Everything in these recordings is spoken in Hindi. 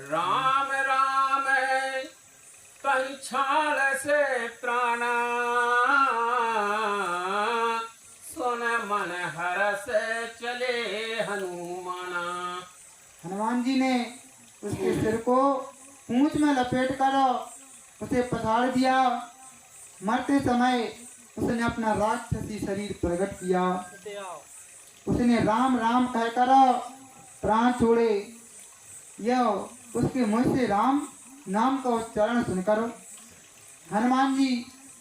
राम राम कहीं छाल से प्राणा, सुन मन हर से चले हनुमाना। हनुमान जी ने उसके सिर को पूंछ में लपेट कर उसे पछाड़ दिया। मरते समय उसने अपना राक्षसी शरीर प्रकट किया। उसने राम राम कहकर प्राण छोड़े। यह उसके मुंह से राम नाम का उच्चारण सुनकर हनुमान जी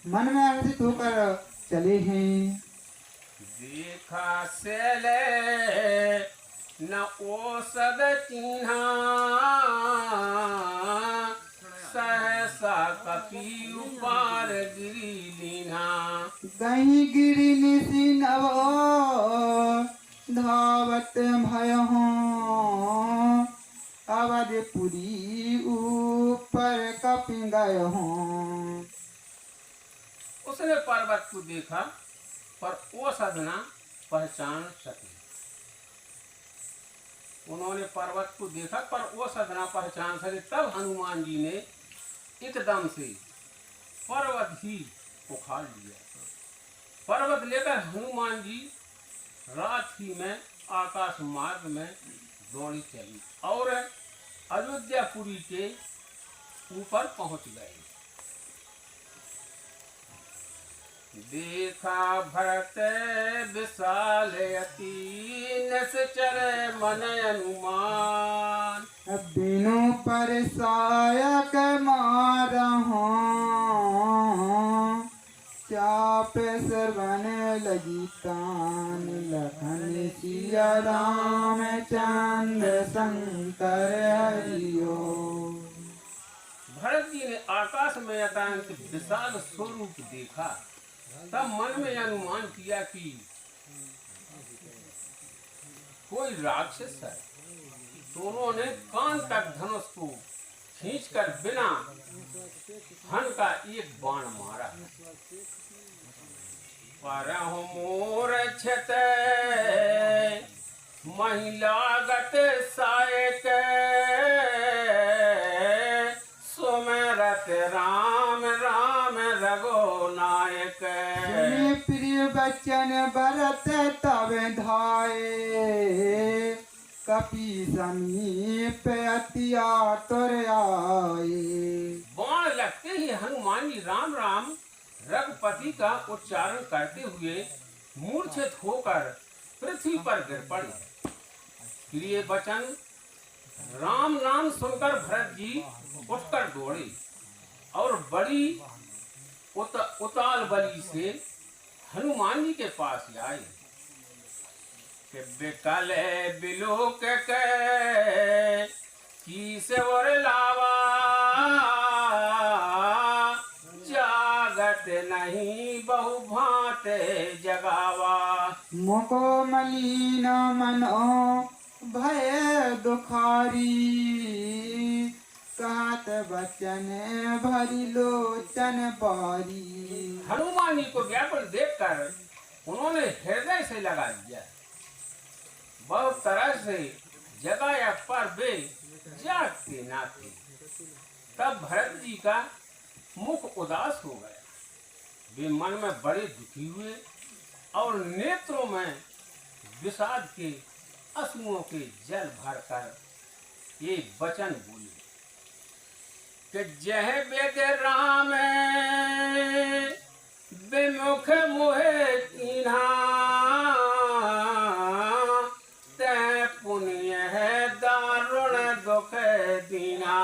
मन में हर्षित होकर चले हैं। देखा सेले न ओसद चिन्हा, सहसा कपि उपार गिरी लीन्हा। गही गिरी निसी नव धावत भयहु, अवधपुरी ऊपर कपि गयहु। उसने पर्वत को देखा पर वो सदना पहचान सके। उन्होंने पर्वत को देखा पर वो सदना पहचान सके। तब हनुमान जी ने एकदम से पर्वत ही उखाड़ लिया। पर्वत लेकर हनुमान जी रात ही में आकाश मार्ग में दौड़ी चली और अयोध्यापुरी के ऊपर पहुंच गए। देखा भरत विशाल अति, निश्चर मन अनुमान। बिनु परसायक मारहु, चाप श्रवण लगी कान। लखन सिया राम चंद्र शंकर हरिओ। भरत जी ने आकाश में अत्यंत विशाल स्वरूप देखा। तब मन में अनुमान किया कि कोई राक्षस है। दोनों ने कान तक धनुष को खींचकर बिना हन का एक बाण मारा। परहु मूर्छित महिलागत सायक, सुमिरत राम राम रघु नायक। प्रिय बचन भरत तब धाये, कपि समीप अति आतुर आए। बाण लगते ही हनुमान जी राम राम रघुपति का उच्चारण करते हुए मूर्छित होकर पृथ्वी पर गिर पड़े। प्रिय वचन राम नाम सुनकर भरत जी उठकर दौड़े और बड़ी उताल बली से हनुमान जी के पास आए। कि बिकल बिलोक के किस और लावा, जागत नहीं बहु भांते जगावा। मुको मलिन मनो भय दुखारी, कहत बचन भरी लोचन बारी। हनुमान जी को व्याकुल देखकर उन्होंने हृदय से लगा दिया। बहुत तरह से जगाया पर वे जागते ना थे। तब भरत जी का मुख उदास हो गया। वे मन में बड़े दुखी हुए और नेत्रों में विषाद के अश्रुओं के जल भरकर ये वचन बोले कि जह वेद राम विमुख मोहे कीन्हा, तै पुण्य है दारुण दुख दीना।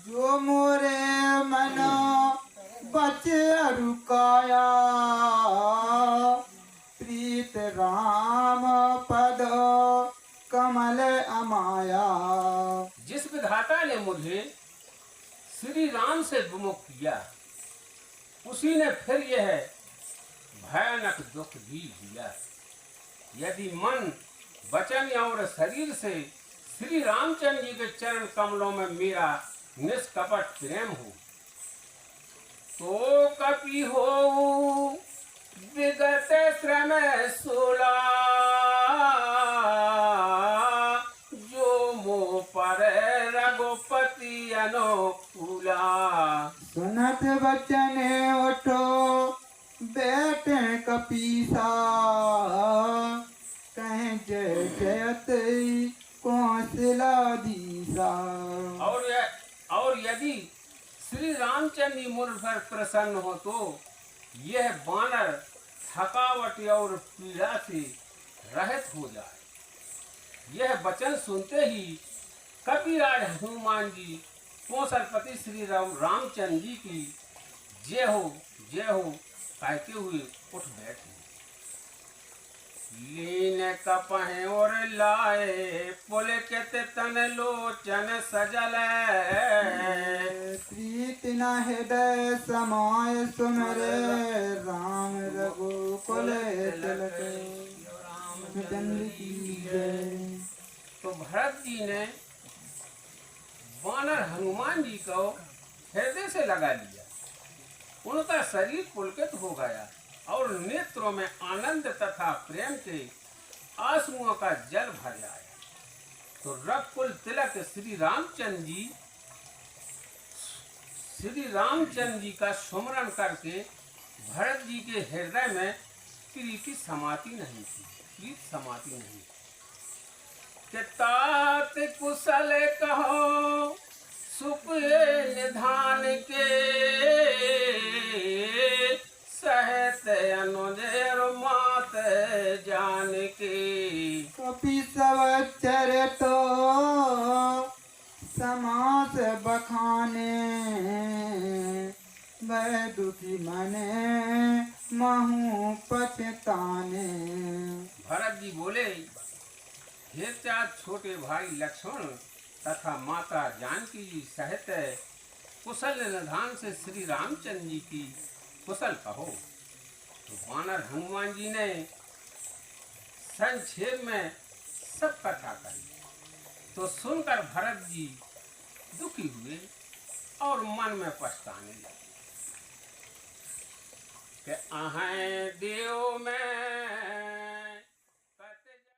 जो मोरे मनो बच रुकाया, प्रीत राम पद कमल अमाया। जिस विधाता ने मुझे श्री राम से विमुख किया, उसी ने फिर यह भयानक दुख भी दिया। यदि मन वचन और शरीर से श्री रामचंद्र जी के चरण कमलों में मेरा निष्कपट प्रेम हो, तो कपि हो विगत श्रम सोला, जो मोह पर रघु अनुकूला। सुनत बचन उठो बैठे कपीसा, कहें जय जयत कौशलाधीशा। और यदि श्री रामचंद्र जी मुनि पर प्रसन्न हो तो यह बानर थकावट और पीड़ा से रहित हो जाए। यह वचन सुनते ही कपिराज हनुमान जी कौशलपति श्री रामचंद्र जी की जय हो कहते हुए उठ बैठे। लीन कपहे और लाए पुलकित तन लोचन सजल। प्रीति न हृदय समाय सुमरे, राम रघुकुल तिलक चंद्र की जय। तो भरत जी ने वानर हनुमान जी को हृदय से लगा लिया। उनका शरीर पुलकित हो गया और नेत्रों में आनंद तथा प्रेम के आंसुओं का जल भर आया। तो रघुकुल तिलक श्री रामचंद्र जी का सुमरण करके भरत जी के हृदय में प्रीति समाती नहीं थी। कि तात कुशल कहो सुख निधान के, सहत अनुदेर मात जान के। कपि सवचर तो समास बखाने, वह दुखी मने महु पछताने। भरत जी बोले, हे चार छोटे भाई लक्ष्मण तथा माता जानकी जी सहित कुशल निधान से श्री रामचंद्र जी की कुशल कहो। तो वानर हनुमान जी ने संक्षेप में सब कथा कही। तो सुनकर भरत जी दुखी हुए और मन में पछताने लगे कि अहें देव